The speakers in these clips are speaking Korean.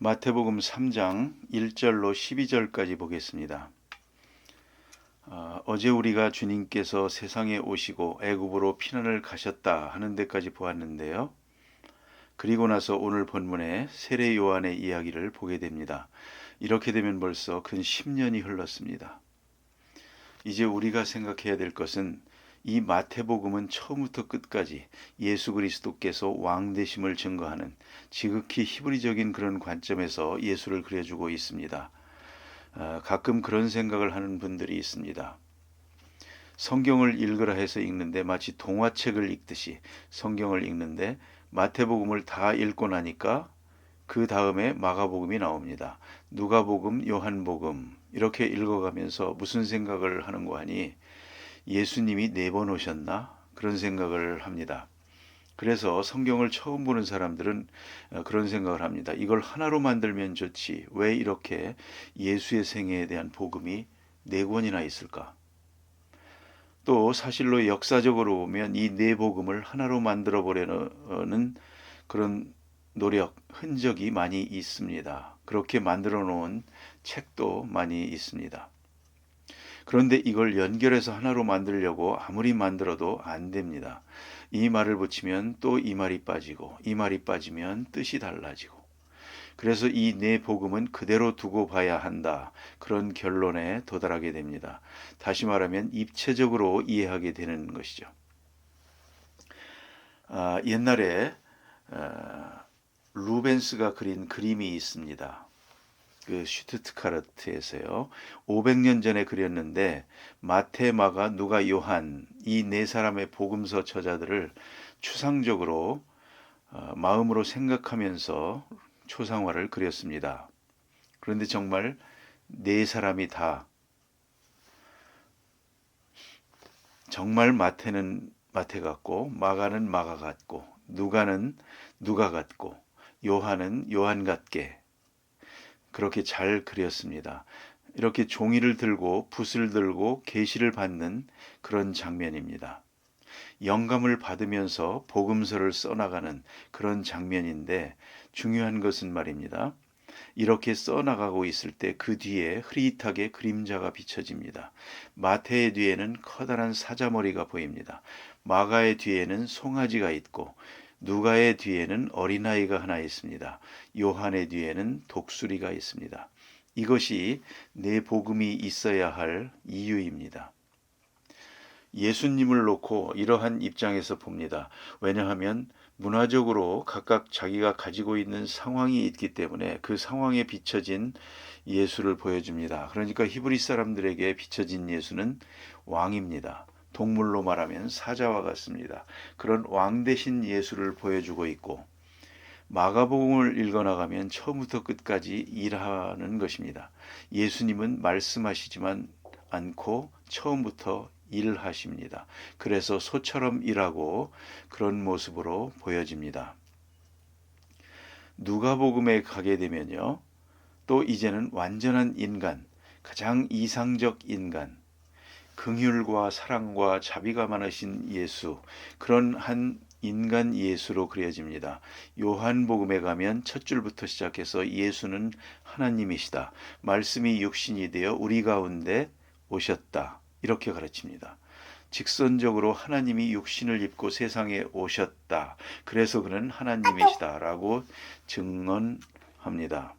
마태복음 3장 1절로 12절까지 보겠습니다. 어제 우리가 주님께서 세상에 오시고 애굽으로 피난을 가셨다 하는 데까지 보았는데요. 그리고 나서 오늘 본문에 세례 요한의 이야기를 보게 됩니다. 이렇게 되면 벌써 근 10년이 흘렀습니다. 이제 우리가 생각해야 될 것은 이 마태복음은 처음부터 끝까지 예수 그리스도께서 왕 되심을 증거하는 지극히 히브리적인 그런 관점에서 예수를 그려주고 있습니다. 가끔 그런 생각을 하는 분들이 있습니다. 성경을 읽으라 해서 읽는데 마치 동화책을 읽듯이 성경을 읽는데 마태복음을 다 읽고 나니까 그 다음에 마가복음이 나옵니다. 누가복음, 요한복음 이렇게 읽어가면서 무슨 생각을 하는고 하니 예수님이 4번 오셨나? 그런 생각을 합니다. 그래서 성경을 처음 보는 사람들은 그런 생각을 합니다. 이걸 하나로 만들면 좋지. 왜 이렇게 예수의 생애에 대한 복음이 4권이나 있을까? 또 사실로 역사적으로 보면 이 4복음을 하나로 만들어 보려는 그런 노력, 흔적이 많이 있습니다. 그렇게 만들어 놓은 책도 많이 있습니다. 그런데 이걸 연결해서 하나로 만들려고 아무리 만들어도 안 됩니다. 이 말을 붙이면 또 이 말이 빠지고 이 말이 빠지면 뜻이 달라지고 그래서 이 네 복음은 그대로 두고 봐야 한다. 그런 결론에 도달하게 됩니다. 다시 말하면 입체적으로 이해하게 되는 것이죠. 옛날에 루벤스가 그린 그림이 있습니다. 그 슈투트가르트에서요. 500년 전에 그렸는데 마태, 마가, 누가, 요한 이 네 사람의 복음서 저자들을 추상적으로 마음으로 생각하면서 초상화를 그렸습니다. 그런데 정말 네 사람이 다 정말 마태는 마태 같고 마가는 마가 같고 누가는 누가 같고 요한은 요한 같게 그렇게 잘 그렸습니다. 이렇게 종이를 들고 붓을 들고 계시를 받는 그런 장면입니다. 영감을 받으면서 복음서를 써나가는 그런 장면인데 중요한 것은 말입니다. 이렇게 써나가고 있을 때 그 뒤에 흐릿하게 그림자가 비춰집니다. 마태의 뒤에는 커다란 사자머리가 보입니다. 마가의 뒤에는 송아지가 있고 누가의 뒤에는 어린아이가 하나 있습니다. 요한의 뒤에는 독수리가 있습니다. 이것이 내 복음이 있어야 할 이유입니다. 예수님을 놓고 이러한 입장에서 봅니다. 왜냐하면 문화적으로 각각 자기가 가지고 있는 상황이 있기 때문에 그 상황에 비춰진 예수를 보여줍니다. 그러니까 히브리 사람들에게 비춰진 예수는 왕입니다. 동물로 말하면 사자와 같습니다. 그런 왕 대신 예수를 보여주고 있고 마가복음을 읽어나가면 처음부터 끝까지 일하는 것입니다. 예수님은 말씀하시지만 않고 처음부터 일하십니다. 그래서 소처럼 일하고 그런 모습으로 보여집니다. 누가복음에 가게 되면요. 또 이제는 완전한 인간, 가장 이상적 인간, 긍휼과 사랑과 자비가 많으신 예수, 그런 한 인간 예수로 그려집니다. 요한복음에 가면 첫 줄부터 시작해서 예수는 하나님이시다. 말씀이 육신이 되어 우리 가운데 오셨다. 이렇게 가르칩니다. 직선적으로 하나님이 육신을 입고 세상에 오셨다. 그래서 그는 하나님이시다라고 증언합니다.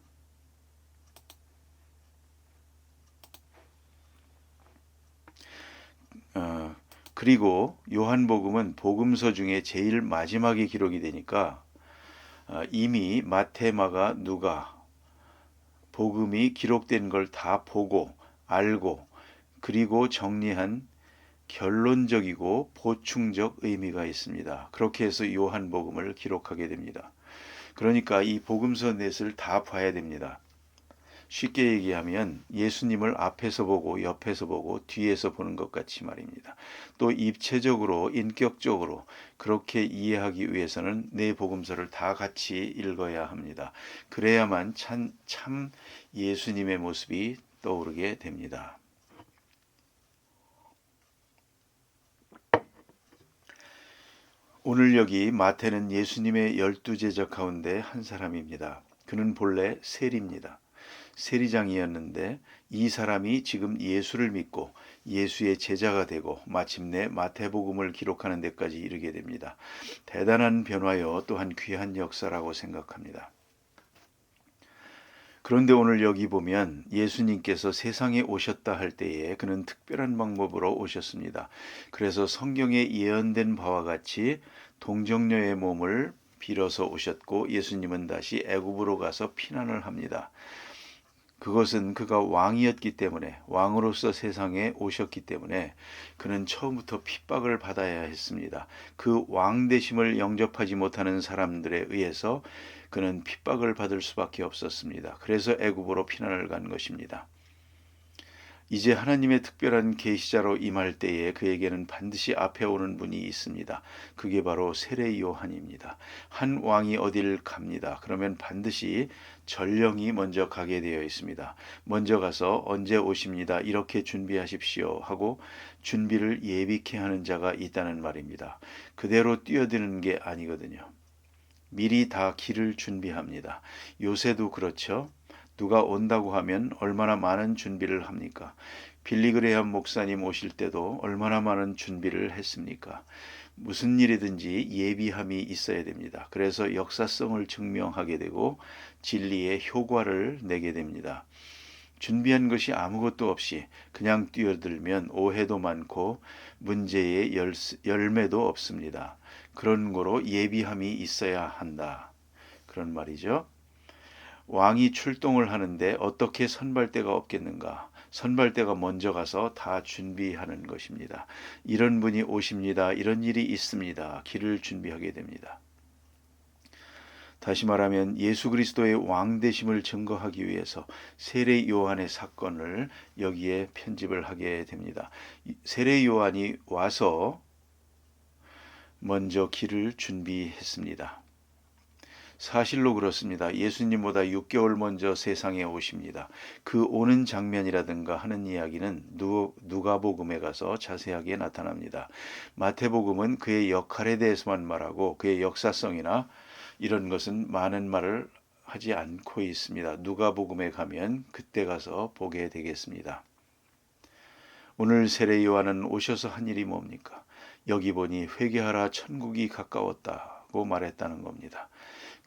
그리고 요한복음은 복음서 중에 제일 마지막에 기록이 되니까 이미 마태, 마가, 누가 복음이 기록된 걸 다 보고 알고 그리고 정리한 결론적이고 보충적 의미가 있습니다. 그렇게 해서 요한복음을 기록하게 됩니다. 그러니까 이 복음서 넷을 다 봐야 됩니다. 쉽게 얘기하면 예수님을 앞에서 보고 옆에서 보고 뒤에서 보는 것 같이 말입니다. 또 입체적으로 인격적으로 그렇게 이해하기 위해서는 네 복음서를 다 같이 읽어야 합니다. 그래야만 참 예수님의 모습이 떠오르게 됩니다. 오늘 여기 마태는 예수님의 12 제자 가운데 한 사람입니다. 그는 본래 세리입니다. 세리장이었는데 이 사람이 지금 예수를 믿고 예수의 제자가 되고 마침내 마태복음을 기록하는 데까지 이르게 됩니다. 대단한 변화요, 또한 귀한 역사라고 생각합니다. 그런데 오늘 여기 보면 예수님께서 세상에 오셨다 할 때에 그는 특별한 방법으로 오셨습니다. 그래서 성경에 예언된 바와 같이 동정녀의 몸을 빌어서 오셨고 예수님은 다시 애굽으로 가서 피난을 합니다. 그것은 그가 왕이었기 때문에, 왕으로서 세상에 오셨기 때문에 그는 처음부터 핍박을 받아야 했습니다. 그 왕되심을 영접하지 못하는 사람들에 의해서 그는 핍박을 받을 수밖에 없었습니다. 그래서 애굽으로 피난을 간 것입니다. 이제 하나님의 특별한 계시자로 임할 때에 그에게는 반드시 앞에 오는 분이 있습니다. 그게 바로 세례 요한입니다. 한 왕이 어딜 갑니다. 그러면 반드시 전령이 먼저 가게 되어 있습니다. 먼저 가서 언제 오십니다. 이렇게 준비하십시오 하고 준비를 예비케 하는 자가 있다는 말입니다. 그대로 뛰어드는 게 아니거든요. 미리 다 길을 준비합니다. 요새도 그렇죠. 누가 온다고 하면 얼마나 많은 준비를 합니까? 빌리그레함 목사님 오실 때도 얼마나 많은 준비를 했습니까? 무슨 일이든지 예비함이 있어야 됩니다. 그래서 역사성을 증명하게 되고 진리의 효과를 내게 됩니다. 준비한 것이 아무것도 없이 그냥 뛰어들면 오해도 많고 문제의 열매도 없습니다. 그런 거로 예비함이 있어야 한다. 그런 말이죠. 왕이 출동을 하는데 어떻게 선발대가 없겠는가? 선발대가 먼저 가서 다 준비하는 것입니다. 이런 분이 오십니다. 이런 일이 있습니다. 길을 준비하게 됩니다. 다시 말하면 예수 그리스도의 왕되심을 증거하기 위해서 세례 요한의 사건을 여기에 편집을 하게 됩니다. 세례 요한이 와서 먼저 길을 준비했습니다. 사실로 그렇습니다. 예수님보다 6개월 먼저 세상에 오십니다. 그 오는 장면이라든가 하는 이야기는 누가복음에 가서 자세하게 나타납니다. 마태복음은 그의 역할에 대해서만 말하고 그의 역사성이나 이런 것은 많은 말을 하지 않고 있습니다. 누가복음에 가면 그때 가서 보게 되겠습니다. 오늘 세례 요한은 오셔서 한 일이 뭡니까? 여기 보니 회개하라 천국이 가까웠다고 말했다는 겁니다.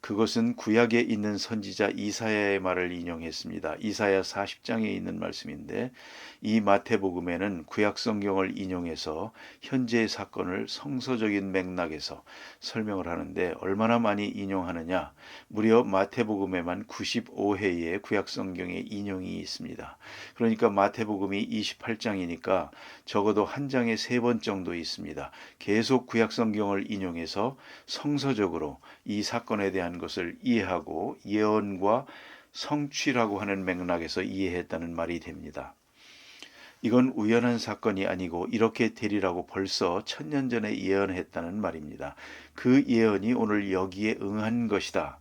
그것은 구약에 있는 선지자 이사야의 말을 인용했습니다. 이사야 40장에 있는 말씀인데 이 마태복음에는 구약 성경을 인용해서 현재의 사건을 성서적인 맥락에서 설명을 하는데 얼마나 많이 인용하느냐? 무려 마태복음에만 95회의 구약 성경의 인용이 있습니다. 그러니까 마태복음이 28장이니까 적어도 한 장에 3번 정도 있습니다. 계속 구약 성경을 인용해서 성서적으로 이 사건에 대한 것을 이해하고 예언과 성취라고 하는 맥락에서 이해했다는 말이 됩니다. 이건 우연한 사건이 아니고 이렇게 되리라고 벌써 1000년 전에 예언했다는 말입니다. 그 예언이 오늘 여기에 응한 것이다.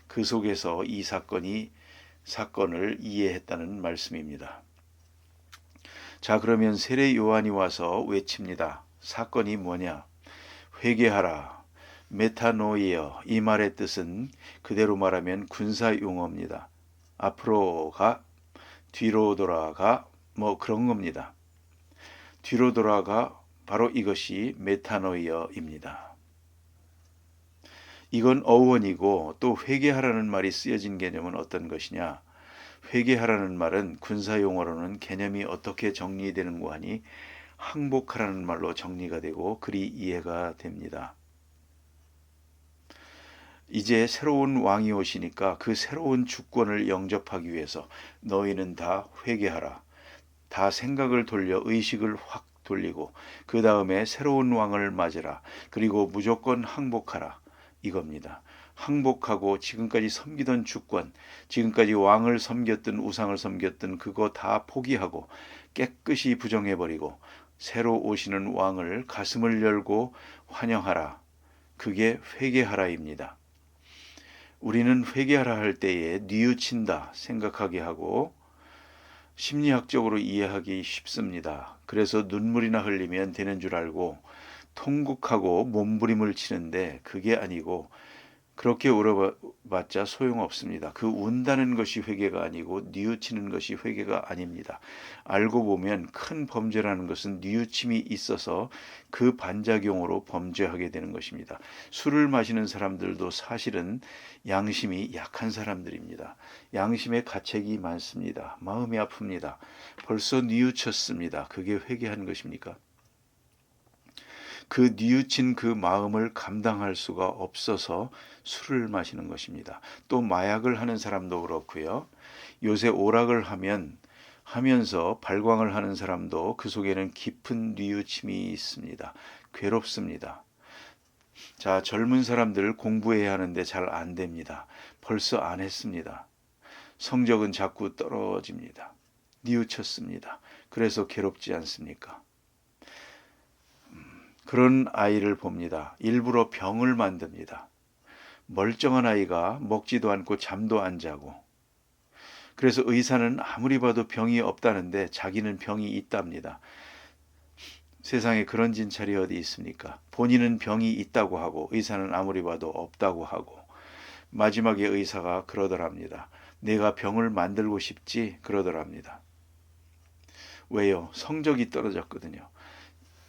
그 속에서 이 사건을 이해했다는 말씀입니다. 자, 그러면 세례 요한이 와서 외칩니다. 사건이 뭐냐? 회개하라. 메타노이어, 이 말의 뜻은 그대로 말하면 군사 용어입니다. 앞으로 가, 뒤로 돌아가, 뭐 그런 겁니다. 뒤로 돌아가, 바로 이것이 메타노이어입니다. 이건 어원이고 또 회개하라는 말이 쓰여진 개념은 어떤 것이냐? 회개하라는 말은 군사 용어로는 개념이 어떻게 정리되는고 하니 항복하라는 말로 정리가 되고 그리 이해가 됩니다. 이제 새로운 왕이 오시니까 그 새로운 주권을 영접하기 위해서 너희는 다 회개하라. 다 생각을 돌려 의식을 확 돌리고 그 다음에 새로운 왕을 맞으라. 그리고 무조건 항복하라. 이겁니다. 항복하고 지금까지 섬기던 주권, 지금까지 왕을 섬겼든 우상을 섬겼든 그거 다 포기하고 깨끗이 부정해버리고 새로 오시는 왕을 가슴을 열고 환영하라. 그게 회개하라입니다. 우리는 회개하라 할 때에 뉘우친다 생각하게 하고 심리학적으로 이해하기 쉽습니다. 그래서 눈물이나 흘리면 되는 줄 알고 통곡하고 몸부림을 치는데 그게 아니고 그렇게 울어봤자 소용없습니다. 그 운다는 것이 회개가 아니고 뉘우치는 것이 회개가 아닙니다. 알고 보면 큰 범죄라는 것은 뉘우침이 있어서 그 반작용으로 범죄하게 되는 것입니다. 술을 마시는 사람들도 사실은 양심이 약한 사람들입니다. 양심에 가책이 많습니다. 마음이 아픕니다. 벌써 뉘우쳤습니다. 그게 회개한 것입니까? 그 뉘우친 그 마음을 감당할 수가 없어서 술을 마시는 것입니다. 또 마약을 하는 사람도 그렇고요. 요새 오락을 하면서 발광을 하는 사람도 그 속에는 깊은 뉘우침이 있습니다. 괴롭습니다. 자, 젊은 사람들 공부해야 하는데 잘 안 됩니다. 벌써 안 했습니다. 성적은 자꾸 떨어집니다. 뉘우쳤습니다. 그래서 괴롭지 않습니까? 그런 아이를 봅니다. 일부러 병을 만듭니다. 멀쩡한 아이가 먹지도 않고 잠도 안 자고. 그래서 의사는 아무리 봐도 병이 없다는데 자기는 병이 있답니다. 세상에 그런 진찰이 어디 있습니까? 본인은 병이 있다고 하고 의사는 아무리 봐도 없다고 하고 마지막에 의사가 그러더랍니다. 내가 병을 만들고 싶지 그러더랍니다. 왜요? 성적이 떨어졌거든요.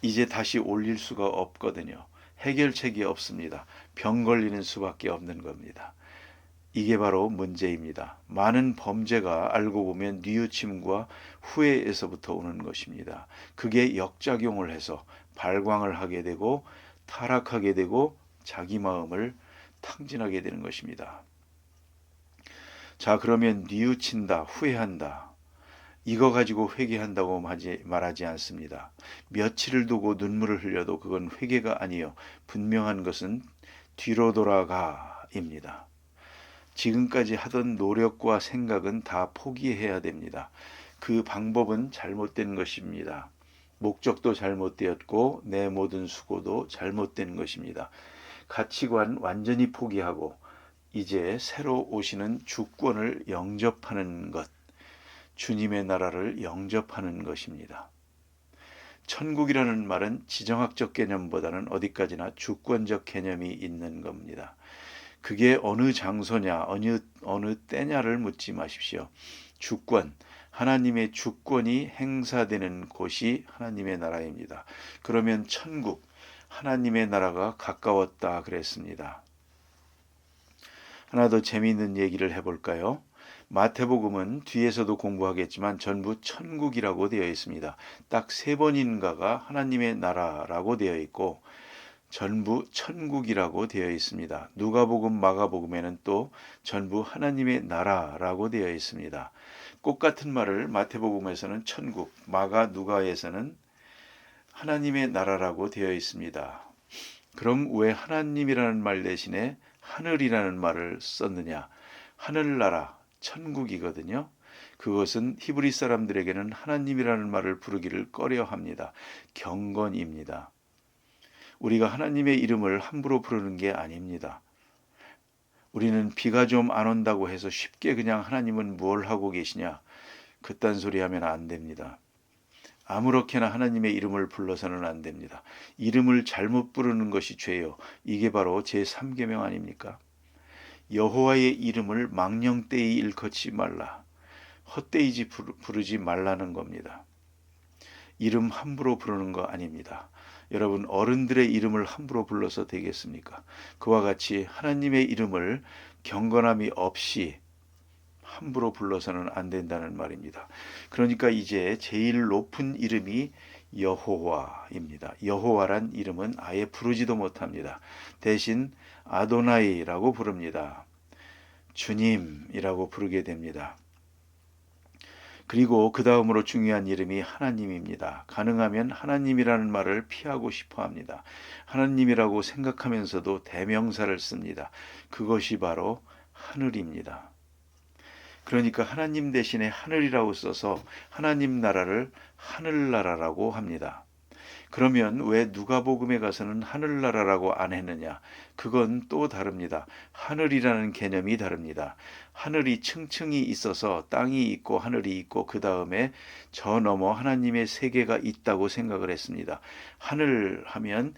이제 다시 올릴 수가 없거든요. 해결책이 없습니다. 병 걸리는 수밖에 없는 겁니다. 이게 바로 문제입니다. 많은 범죄가 알고 보면 뉘우침과 후회에서부터 오는 것입니다. 그게 역작용을 해서 발광을 하게 되고 타락하게 되고 자기 마음을 탕진하게 되는 것입니다. 자, 그러면 뉘우친다, 후회한다. 이거 가지고 회개한다고 말하지 않습니다. 며칠을 두고 눈물을 흘려도 그건 회개가 아니요. 분명한 것은 뒤로 돌아가입니다. 지금까지 하던 노력과 생각은 다 포기해야 됩니다. 그 방법은 잘못된 것입니다. 목적도 잘못되었고 내 모든 수고도 잘못된 것입니다. 가치관 완전히 포기하고 이제 새로 오시는 주권을 영접하는 것. 주님의 나라를 영접하는 것입니다. 천국이라는 말은 지정학적 개념보다는 어디까지나 주권적 개념이 있는 겁니다. 그게 어느 장소냐, 어느 때냐를 묻지 마십시오. 주권, 하나님의 주권이 행사되는 곳이 하나님의 나라입니다. 그러면 천국, 하나님의 나라가 가까웠다 그랬습니다. 하나 더 재미있는 얘기를 해볼까요? 마태복음은 뒤에서도 공부하겠지만 전부 천국이라고 되어 있습니다. 딱 3번인가가 하나님의 나라라고 되어 있고 전부 천국이라고 되어 있습니다. 누가복음, 마가복음에는 또 전부 하나님의 나라라고 되어 있습니다. 똑같은 말을 마태복음에서는 천국, 마가, 누가에서는 하나님의 나라라고 되어 있습니다. 그럼 왜 하나님이라는 말 대신에 하늘이라는 말을 썼느냐? 하늘나라, 천국이거든요. 그것은 히브리 사람들에게는 하나님이라는 말을 부르기를 꺼려합니다. 경건입니다. 우리가 하나님의 이름을 함부로 부르는 게 아닙니다. 우리는 비가 좀 안 온다고 해서 쉽게 그냥 하나님은 뭘 하고 계시냐 그딴 소리 하면 안 됩니다. 아무렇게나 하나님의 이름을 불러서는 안 됩니다. 이름을 잘못 부르는 것이 죄요. 이게 바로 제3계명 아닙니까? 여호와의 이름을 망령되이 일컫지 말라. 헛되이 부르지 말라는 겁니다. 이름 함부로 부르는 거 아닙니다. 여러분, 어른들의 이름을 함부로 불러서 되겠습니까? 그와 같이 하나님의 이름을 경건함이 없이 함부로 불러서는 안 된다는 말입니다. 그러니까 이제 제일 높은 이름이 여호와입니다. 여호와란 이름은 아예 부르지도 못합니다. 대신 아도나이라고 부릅니다. 주님이라고 부르게 됩니다. 그리고 그 다음으로 중요한 이름이 하나님입니다. 가능하면 하나님이라는 말을 피하고 싶어 합니다. 하나님이라고 생각하면서도 대명사를 씁니다. 그것이 바로 하늘입니다. 그러니까 하나님 대신에 하늘이라고 써서 하나님 나라를 하늘나라라고 합니다. 그러면 왜 누가복음에 가서는 하늘나라라고 안 했느냐? 그건 또 다릅니다. 하늘이라는 개념이 다릅니다. 하늘이 층층이 있어서 땅이 있고 하늘이 있고 그 다음에 저 너머 하나님의 세계가 있다고 생각을 했습니다. 하늘 하면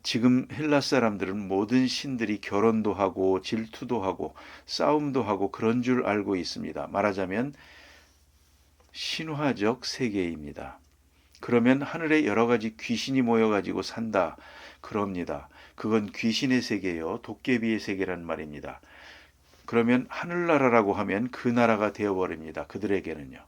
지금 헬라 사람들은 모든 신들이 결혼도 하고 질투도 하고 싸움도 하고 그런 줄 알고 있습니다. 말하자면 신화적 세계입니다. 그러면 하늘에 여러 가지 귀신이 모여가지고 산다. 그럽니다. 그건 귀신의 세계요. 도깨비의 세계란 말입니다. 그러면 하늘나라라고 하면 그 나라가 되어버립니다. 그들에게는요.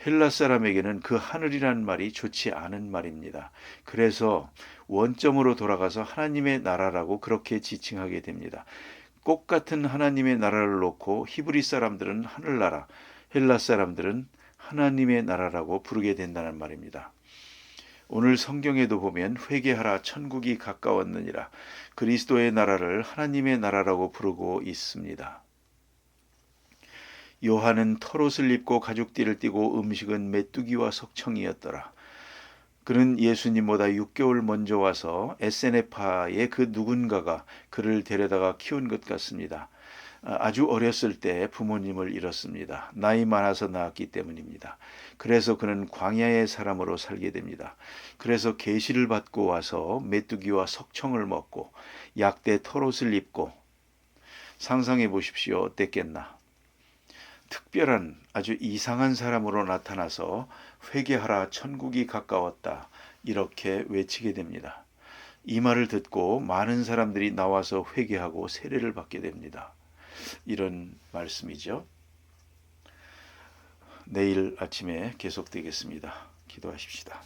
헬라 사람에게는 그 하늘이란 말이 좋지 않은 말입니다. 그래서 원점으로 돌아가서 하나님의 나라라고 그렇게 지칭하게 됩니다. 꽃 같은 하나님의 나라를 놓고 히브리 사람들은 하늘나라, 헬라 사람들은 하나님의 나라라고 부르게 된다는 말입니다. 오늘 성경에도 보면 회개하라 천국이 가까웠느니라 그리스도의 나라를 하나님의 나라라고 부르고 있습니다. 요한은 털옷을 입고 가죽띠를 띠고 음식은 메뚜기와 석청이었더라. 그는 예수님보다 6개월 먼저 와서 에세네파의 그 누군가가 그를 데려다가 키운 것 같습니다. 아주 어렸을 때 부모님을 잃었습니다. 나이 많아서 낳았기 때문입니다. 그래서 그는 광야의 사람으로 살게 됩니다. 그래서 계시를 받고 와서 메뚜기와 석청을 먹고 약대 털옷을 입고 상상해 보십시오. 어땠겠나. 특별한 아주 이상한 사람으로 나타나서 회개하라 천국이 가까웠다 이렇게 외치게 됩니다. 이 말을 듣고 많은 사람들이 나와서 회개하고 세례를 받게 됩니다. 이런 말씀이죠. 내일 아침에 계속되겠습니다. 기도하십시다.